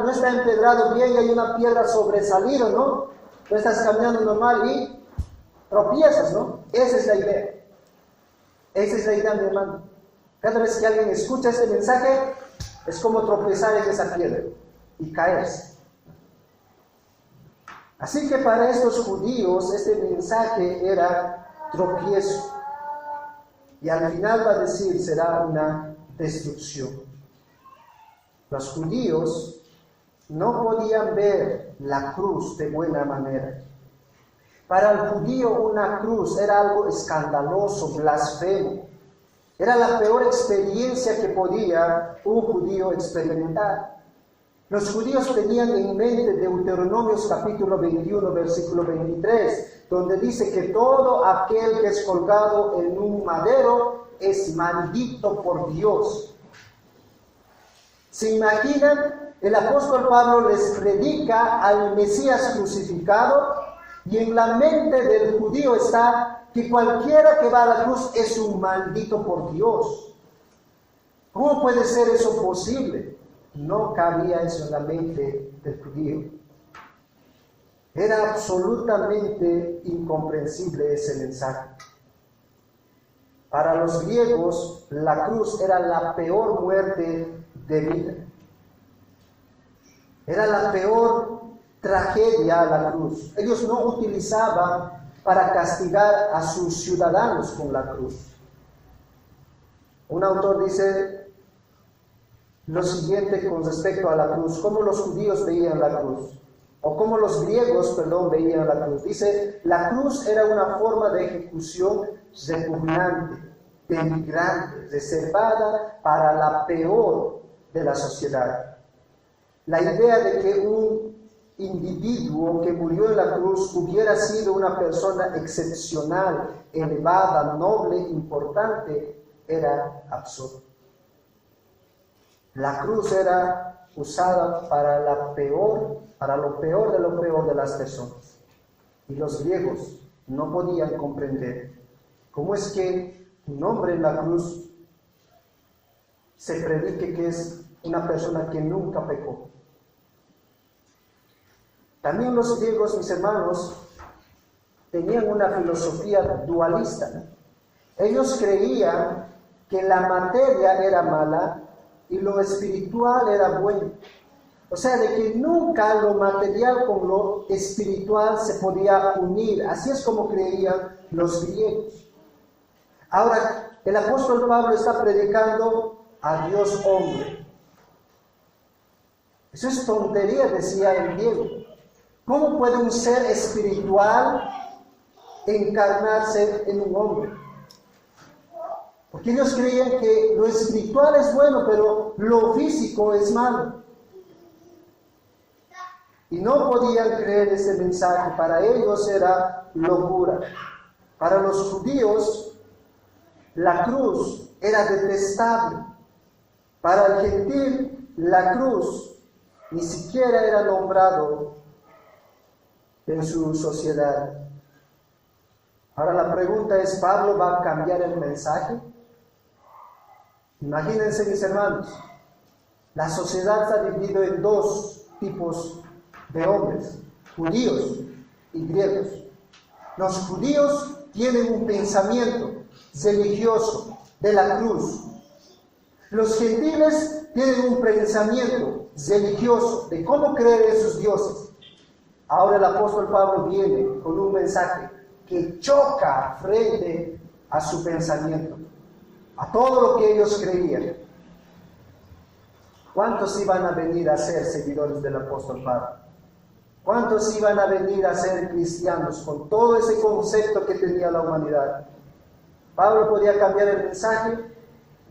está empedrado bien y hay una piedra sobresalida, ¿no? Tú estás caminando normal y tropiezas, ¿no? Esa es la idea. Esa es la idea, mi hermano. Cada vez que alguien escucha este mensaje, es como tropezar en esa piedra y caerse. Así que para estos judíos este mensaje era tropiezo. Y al final va a decir, será una destrucción. Los judíos no podían ver la cruz de buena manera. Para el judío una cruz era algo escandaloso, blasfemo. Era la peor experiencia que podía un judío experimentar. Los judíos tenían en mente Deuteronomios capítulo 21, versículo 23, donde dice que todo aquel que es colgado en un madero es maldito por Dios. ¿Se imaginan? El apóstol Pablo les predica al Mesías crucificado y en la mente del judío está que cualquiera que va a la cruz es un maldito por Dios. ¿Cómo puede ser eso posible? No cabía eso en la mente del judío. Era absolutamente incomprensible ese mensaje. Para los griegos, la cruz era la peor muerte de vida. Era la peor tragedia la cruz. Ellos no utilizaban para castigar a sus ciudadanos con la cruz. Un autor dice lo siguiente con respecto a la cruz, cómo los judíos veían la cruz, o cómo los griegos, veían la cruz. Dice, la cruz era una forma de ejecución repugnante, denigrante, reservada para la peor de la sociedad. La idea de que un individuo que murió en la cruz hubiera sido una persona excepcional, elevada, noble, importante, era absurdo. La cruz era usada para lo peor de las personas. Y los griegos no podían comprender cómo es que un hombre en la cruz se predique que es una persona que nunca pecó. También los griegos, mis hermanos, tenían una filosofía dualista. Ellos creían que la materia era mala y lo espiritual era bueno. O sea, de que nunca lo material con lo espiritual se podía unir. Así es como creían los griegos. Ahora, el apóstol Pablo está predicando a Dios hombre. Eso es tontería, decía el griego. ¿Cómo puede un ser espiritual encarnarse en un hombre? Porque ellos creían que lo espiritual es bueno, pero lo físico es malo. Y no podían creer ese mensaje. Para ellos era locura. Para los judíos, la cruz era detestable. Para el gentil, la cruz ni siquiera era nombrado en su sociedad. Ahora la pregunta es, ¿Pablo va a cambiar el mensaje? Imagínense, mis hermanos, la sociedad está dividida en dos tipos de hombres, judíos y griegos. Los judíos tienen un pensamiento religioso de la cruz. Los gentiles tienen un pensamiento religioso de cómo creer en sus dioses. Ahora el apóstol Pablo viene con un mensaje que choca frente a su pensamiento, a todo lo que ellos creían. ¿Cuántos iban a venir a ser seguidores del apóstol Pablo? ¿Cuántos iban a venir a ser cristianos con todo ese concepto que tenía la humanidad? ¿Pablo podía cambiar el mensaje?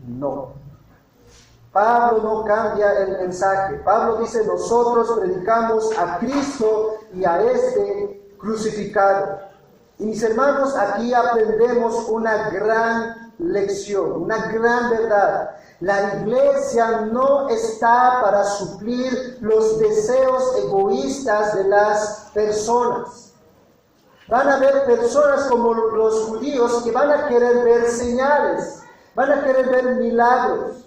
No. Pablo no cambia el mensaje. Pablo dice, nosotros predicamos a Cristo y a este crucificado. Y mis hermanos, aquí aprendemos una gran lección, una gran verdad. La iglesia no está para suplir los deseos egoístas de las personas. Van a haber personas como los judíos que van a querer ver señales, van a querer ver milagros,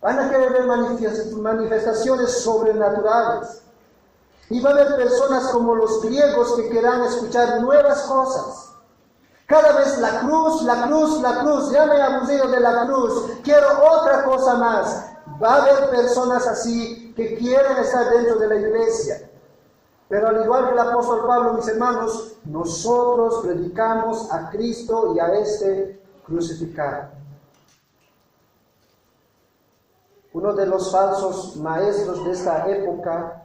van a querer ver manifestaciones sobrenaturales. Y va a haber personas como los griegos que querrán escuchar nuevas cosas. Cada vez la cruz, la cruz, la cruz, ya me he aburrido de la cruz, quiero otra cosa más. Va a haber personas así que quieren estar dentro de la iglesia. Pero al igual que el apóstol Pablo, mis hermanos, nosotros predicamos a Cristo y a este crucificado. Uno de los falsos maestros de esta época,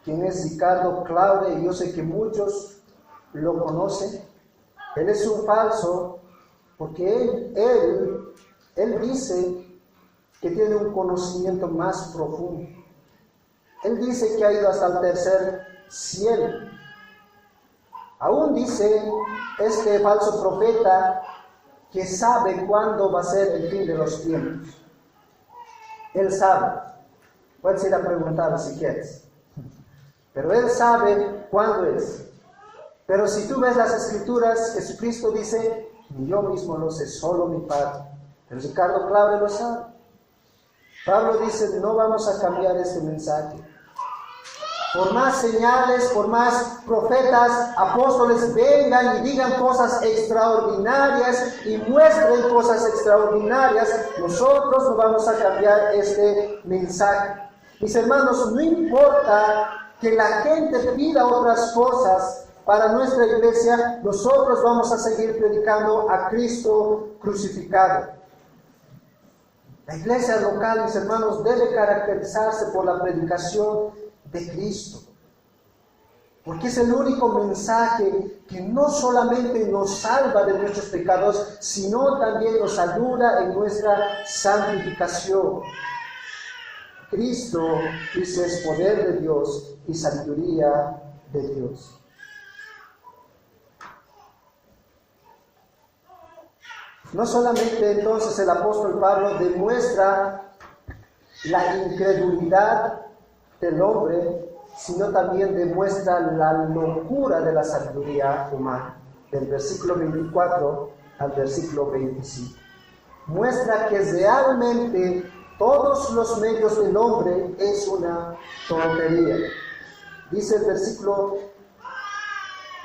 quien es Ricardo Claure, y yo sé que muchos lo conocen. Él es un falso porque él dice que tiene un conocimiento más profundo. Él dice que ha ido hasta el tercer cielo. Aún dice este falso profeta que sabe cuándo va a ser el fin de los tiempos. Él sabe. Puedes ir a preguntarle si quieres. Pero él sabe cuándo es. Pero si tú ves las Escrituras, Jesucristo dice, ni yo mismo lo sé, solo mi Padre. Pero Ricardo Claure lo sabe. Pablo dice, no vamos a cambiar este mensaje. Por más señales, por más profetas, apóstoles vengan y digan cosas extraordinarias y muestren cosas extraordinarias, nosotros no vamos a cambiar este mensaje. Mis hermanos, no importa que la gente pida otras cosas para nuestra iglesia, nosotros vamos a seguir predicando a Cristo crucificado. La iglesia local, mis hermanos, debe caracterizarse por la predicación de Cristo. Porque es el único mensaje que no solamente nos salva de nuestros pecados, sino también nos ayuda en nuestra santificación. Cristo, dice, es poder de Dios y sabiduría de Dios. No solamente entonces el apóstol Pablo demuestra la incredulidad del hombre, sino también demuestra la locura de la sabiduría humana, del versículo 24 al versículo 25. Muestra que realmente todos los medios del hombre es una tontería. Dice el versículo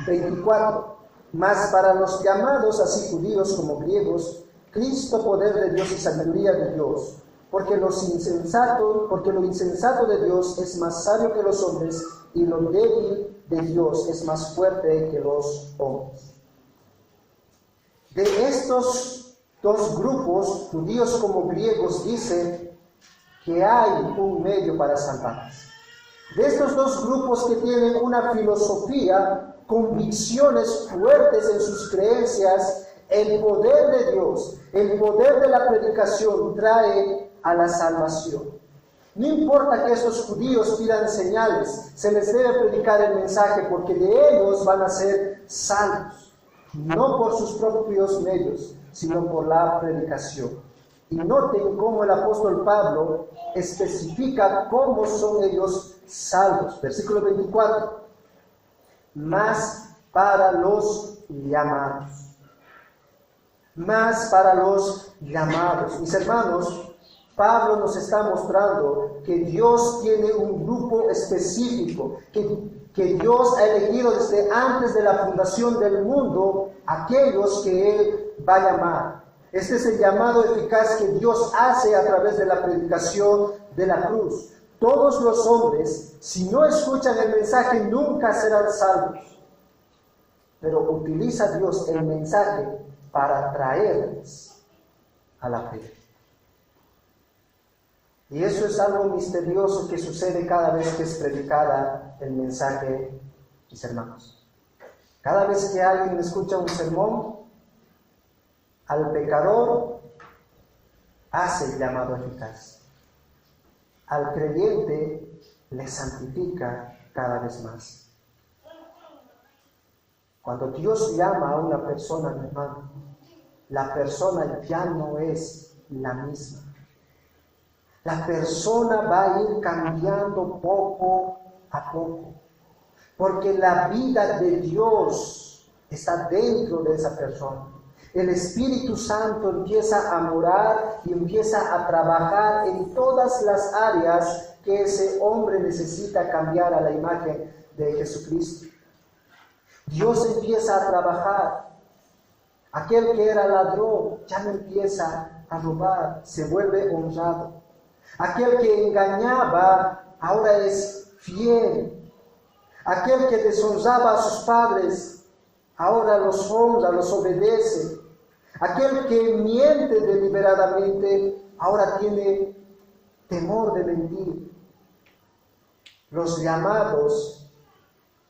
24, mas para los llamados, así judíos como griegos, Cristo, poder de Dios y sabiduría de Dios, porque lo insensato de Dios es más sabio que los hombres, y lo débil de Dios es más fuerte que los hombres. De estos dos grupos, judíos como griegos, dice que hay un medio para salvarse. De estos dos grupos que tienen una filosofía, convicciones fuertes en sus creencias, el poder de Dios, el poder de la predicación trae a la salvación. No importa que estos judíos pidan señales, se les debe predicar el mensaje porque de ellos van a ser salvos, no por sus propios medios, sino por la predicación. Y noten cómo el apóstol Pablo especifica cómo son ellos salvos. Versículo 24. Más para los llamados. Más para los llamados. Mis hermanos, Pablo nos está mostrando que Dios tiene un grupo específico, que Dios ha elegido desde antes de la fundación del mundo, aquellos que Él va a llamar. Este es el llamado eficaz que Dios hace a través de la predicación de la cruz. Todos los hombres, si no escuchan el mensaje, nunca serán salvos. Pero utiliza Dios el mensaje para traerles a la fe. Y eso es algo misterioso que sucede cada vez que es predicada el mensaje, mis hermanos. Cada vez que alguien escucha un sermón, al pecador hace el llamado eficaz. Al creyente le santifica cada vez más. Cuando Dios llama a una persona, mi hermano, la persona ya no es la misma. La persona va a ir cambiando poco a poco, porque la vida de Dios está dentro de esa persona. El Espíritu Santo empieza a morar y empieza a trabajar en todas las áreas que ese hombre necesita cambiar a la imagen de Jesucristo. Dios empieza a trabajar. Aquel que era ladrón ya no empieza a robar, se vuelve honrado. Aquel que engañaba ahora es fiel. Aquel que deshonraba a sus padres ahora los honra, los obedece. Aquel que miente deliberadamente ahora tiene temor de mentir. Los llamados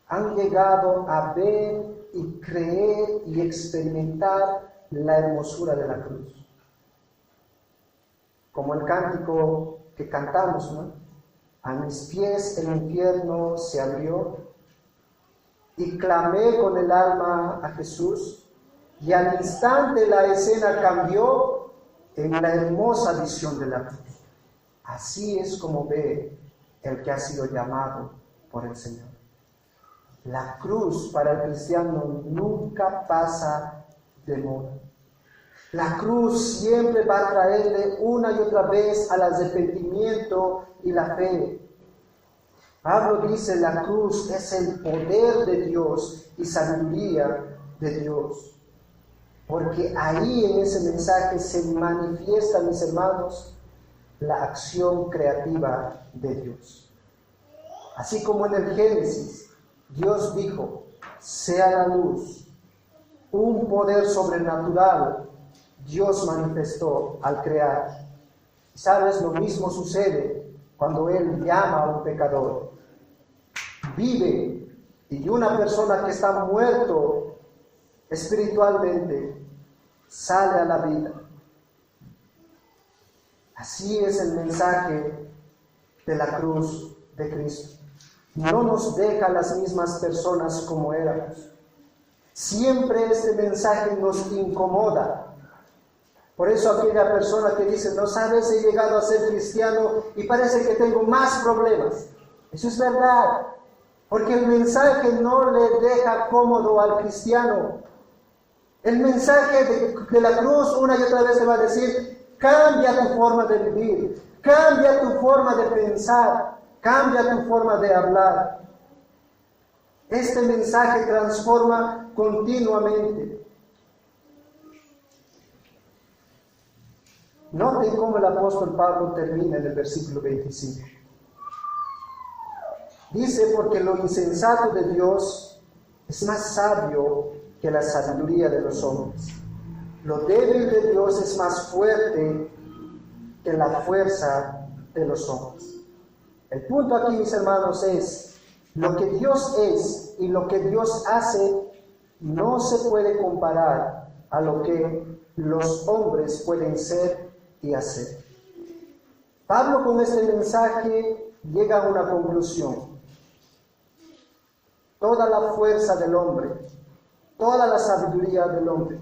han llegado a ver y creer y experimentar la hermosura de la cruz. Como el cántico que cantamos, ¿no? A mis pies el infierno se abrió y clamé con el alma a Jesús, y al instante la escena cambió en la hermosa visión de la cruz. Así es como ve el que ha sido llamado por el Señor. La cruz para el cristiano nunca pasa de moda. La cruz siempre va a traerle una y otra vez al arrepentimiento y la fe. Pablo dice, la cruz es el poder de Dios y sabiduría de Dios. Porque ahí en ese mensaje se manifiesta, mis hermanos, la acción creativa de Dios. Así como en el Génesis, Dios dijo, sea la luz, un poder sobrenatural Dios manifestó al crear. ¿Sabes? Lo mismo sucede cuando Él llama a un pecador. Vive, y una persona que está muerto espiritualmente sale a la vida. Así es el mensaje de la cruz de Cristo. No nos deja las mismas personas como éramos. Siempre este mensaje nos incomoda. Por eso aquella persona que dice, no sabes, he llegado a ser cristiano y parece que tengo más problemas. Eso es verdad, porque el mensaje no le deja cómodo al cristiano. El mensaje de la cruz una y otra vez te va a decir, cambia tu forma de vivir, cambia tu forma de pensar, cambia tu forma de hablar. Este mensaje transforma continuamente. Noten cómo el apóstol Pablo termina en el versículo 25. Dice, porque lo insensato de Dios es más sabio que la sabiduría de los hombres. Lo débil de Dios es más fuerte que la fuerza de los hombres. El punto aquí, mis hermanos, es lo que Dios es y lo que Dios hace no se puede comparar a lo que los hombres pueden ser y hacer. Pablo con este mensaje llega a una conclusión. Toda la fuerza del hombre, toda la sabiduría del hombre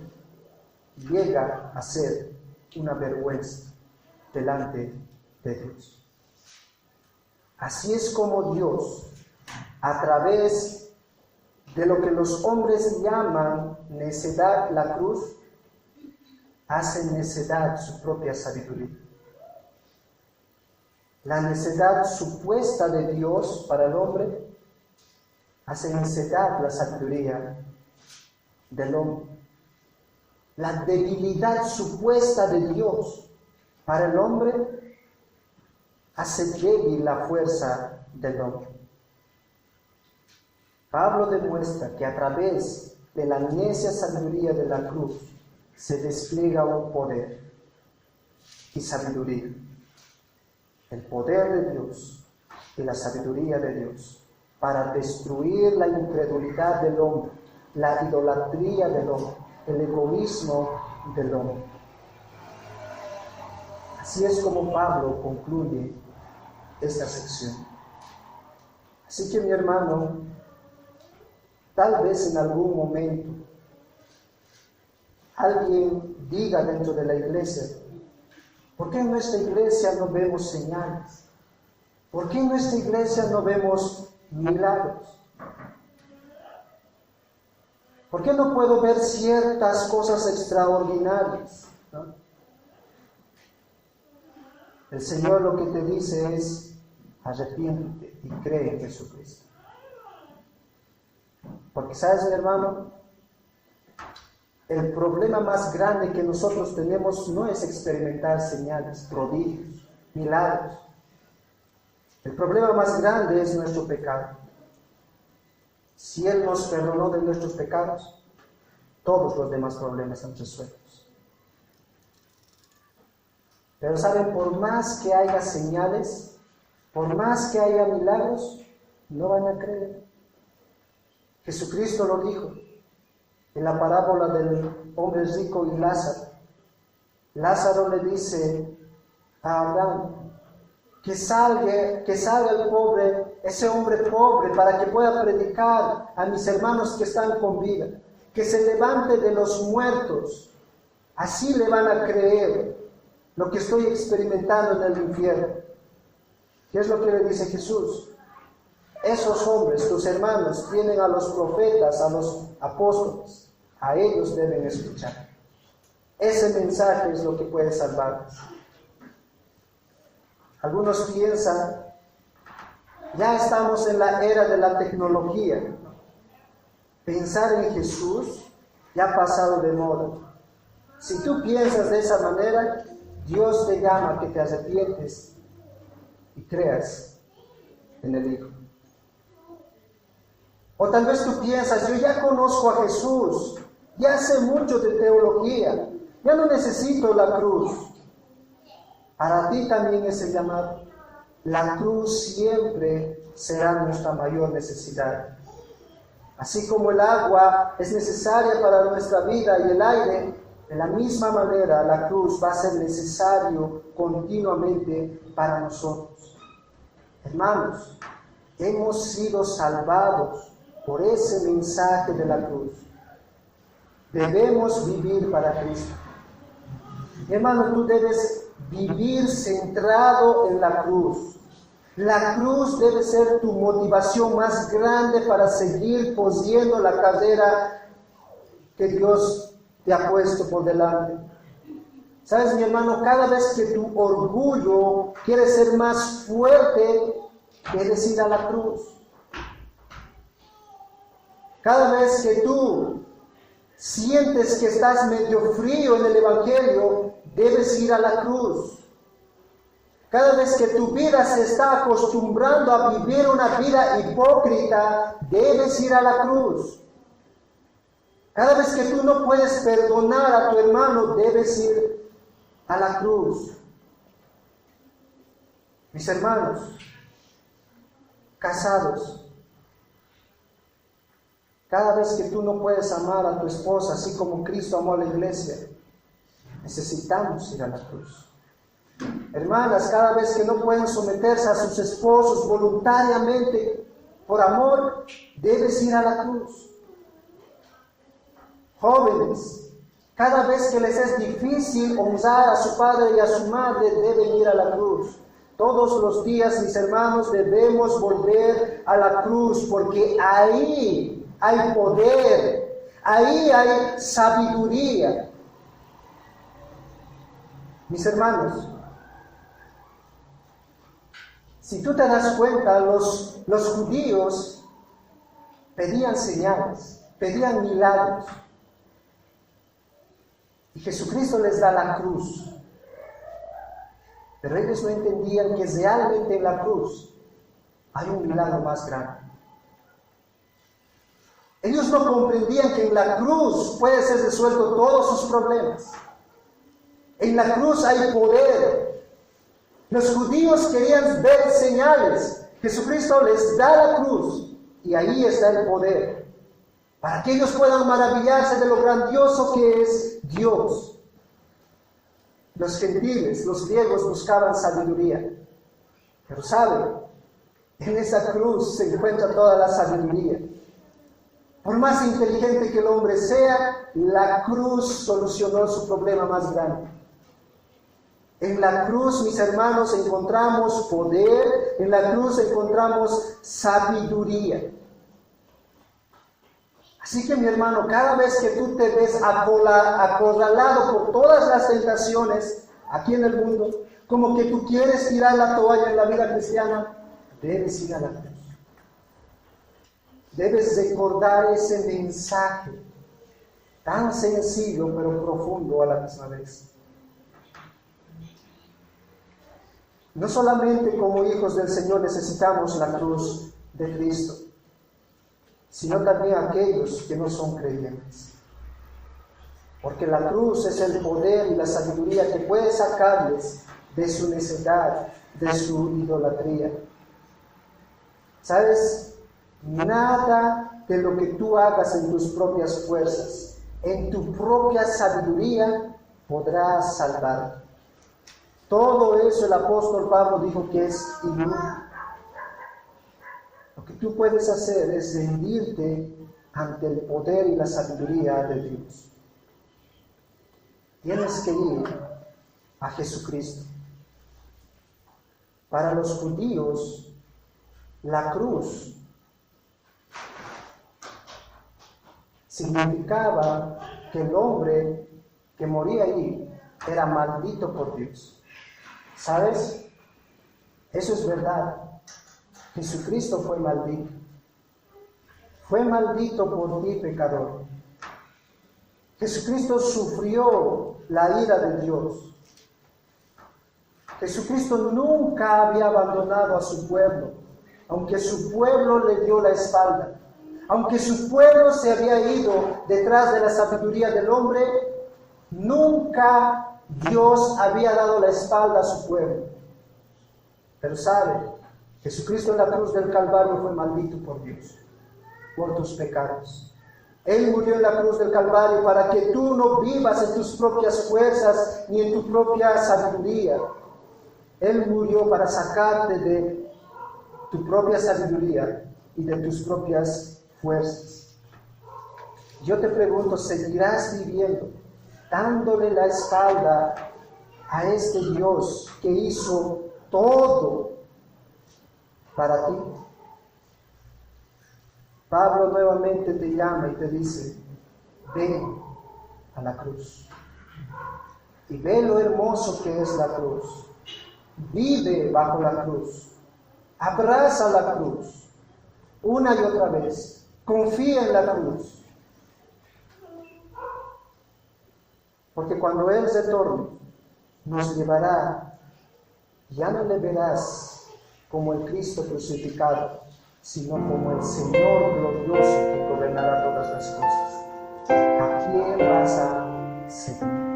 llega a ser una vergüenza delante de Dios. Así es como Dios, a través de lo que los hombres llaman necedad la cruz, hace necedad su propia sabiduría. La necedad supuesta de Dios para el hombre hace necedad la sabiduría del hombre. La debilidad supuesta de Dios para el hombre hace débil la fuerza del hombre. Pablo demuestra que a través de la necia sabiduría de la cruz se despliega un poder y sabiduría. El poder de Dios y la sabiduría de Dios para destruir la incredulidad del hombre, la idolatría del hombre, el egoísmo del hombre. Así es como Pablo concluye esta sección. Así que, mi hermano, tal vez en algún momento alguien diga dentro de la iglesia: ¿por qué en nuestra iglesia no vemos señales? ¿Por qué en nuestra iglesia no vemos milagros? ¿Por qué no puedo ver ciertas cosas extraordinarias? ¿No? El Señor lo que te dice es: arrepiéntete y cree en Jesucristo. Porque, ¿sabes, mi hermano? El problema más grande que nosotros tenemos no es experimentar señales, prodigios, milagros. El problema más grande es nuestro pecado. Si Él nos perdonó de nuestros pecados, todos los demás problemas están resueltos. Pero ¿saben? Por más que haya señales, por más que haya milagros, no van a creer. Jesucristo lo dijo en la parábola del hombre rico y Lázaro. Lázaro le dice a Abraham que salga el pobre, ese hombre pobre, para que pueda predicar a mis hermanos que están con vida, que se levante de los muertos. Así le van a creer lo que estoy experimentando en el infierno. ¿Qué es lo que le dice Jesús? Esos hombres, tus hermanos, tienen a los profetas, a los apóstoles. A ellos deben escuchar. Ese mensaje es lo que puede salvarlos. Algunos piensan: ya estamos en la era de la tecnología. Pensar en Jesús ya ha pasado de moda. Si tú piensas de esa manera, Dios te llama a que te arrepientes y creas en el Hijo. O tal vez tú piensas: yo ya conozco a Jesús, ya sé mucho de teología, ya no necesito la cruz. Para ti también es el llamado. La cruz siempre será nuestra mayor necesidad. Así como el agua es necesaria para nuestra vida y el aire, de la misma manera la cruz va a ser necesario continuamente para nosotros. Hermanos, hemos sido salvados por ese mensaje de la cruz. Debemos vivir para Cristo. Hermano, tú debes vivir centrado en la cruz. La cruz debe ser tu motivación más grande para seguir corriendo la carrera que Dios te ha puesto por delante. ¿Sabes, mi hermano? Cada vez que tu orgullo quiere ser más fuerte, debes ir a la cruz. Cada vez que tú sientes que estás medio frío en el Evangelio, debes ir a la cruz. Cada vez que tu vida se está acostumbrando a vivir una vida hipócrita, debes ir a la cruz. Cada vez que tú no puedes perdonar a tu hermano, debes ir a la cruz. Mis hermanos, casados, cada vez que tú no puedes amar a tu esposa así como Cristo amó a la iglesia, necesitamos ir a la cruz. Hermanas, cada vez que no pueden someterse a sus esposos voluntariamente por amor, debes ir a la cruz. Jóvenes, cada vez que les es difícil honrar a su padre y a su madre, deben ir a la cruz. Todos los días, mis hermanos, debemos volver a la cruz, porque ahí hay poder, ahí hay sabiduría. Mis hermanos, si tú te das cuenta, los judíos pedían señales, pedían milagros. Y Jesucristo les da la cruz. Pero ellos no entendían que realmente en la cruz hay un milagro más grande. Ellos no comprendían que en la cruz puede ser resuelto todos sus problemas. En la cruz hay poder. Los judíos querían ver señales. Jesucristo les da la cruz y ahí está el poder, para que ellos puedan maravillarse de lo grandioso que es Dios. Los gentiles, los griegos buscaban sabiduría. Pero ¿saben? En esa cruz se encuentra toda la sabiduría. Por más inteligente que el hombre sea, la cruz solucionó su problema más grande. En la cruz, mis hermanos, encontramos poder, en la cruz encontramos sabiduría. Así que, mi hermano, cada vez que tú te ves acorralado por todas las tentaciones aquí en el mundo, como que tú quieres tirar la toalla en la vida cristiana, debes ir a la cruz. Debes recordar ese mensaje tan sencillo pero profundo a la misma vez. No solamente como hijos del Señor necesitamos la cruz de Cristo, sino también aquellos que no son creyentes. Porque la cruz es el poder y la sabiduría que puede sacarles de su necedad, de su idolatría. ¿Sabes? Nada de lo que tú hagas en tus propias fuerzas, en tu propia sabiduría, podrás salvarte. Todo eso el apóstol Pablo dijo que es inútil. Lo que tú puedes hacer es rendirte ante el poder y la sabiduría de Dios. Tienes que ir a Jesucristo. Para los judíos, la cruz significaba que el hombre que moría ahí era maldito por Dios. ¿Sabes? Eso es verdad. Jesucristo fue maldito. Fue maldito por ti, pecador. Jesucristo sufrió la ira de Dios. Jesucristo nunca había abandonado a su pueblo, aunque su pueblo le dio la espalda. Aunque su pueblo se había ido detrás de la sabiduría del hombre, nunca Dios había dado la espalda a su pueblo. Pero sabe, Jesucristo en la cruz del Calvario fue maldito por Dios, por tus pecados. Él murió en la cruz del Calvario para que tú no vivas en tus propias fuerzas ni en tu propia sabiduría. Él murió para sacarte de tu propia sabiduría y de tus propias fuerzas. Yo te pregunto, ¿seguirás viviendo dándole la espalda a este Dios que hizo todo para ti? Pablo nuevamente te llama y te dice, ven a la cruz. Y ve lo hermoso que es la cruz. Vive bajo la cruz. Abraza la cruz. Una y otra vez. Confía en la cruz. Porque cuando Él retorne, nos llevará, ya no le verás como el Cristo crucificado, sino como el Señor glorioso que gobernará todas las cosas. ¿A quién vas a seguir?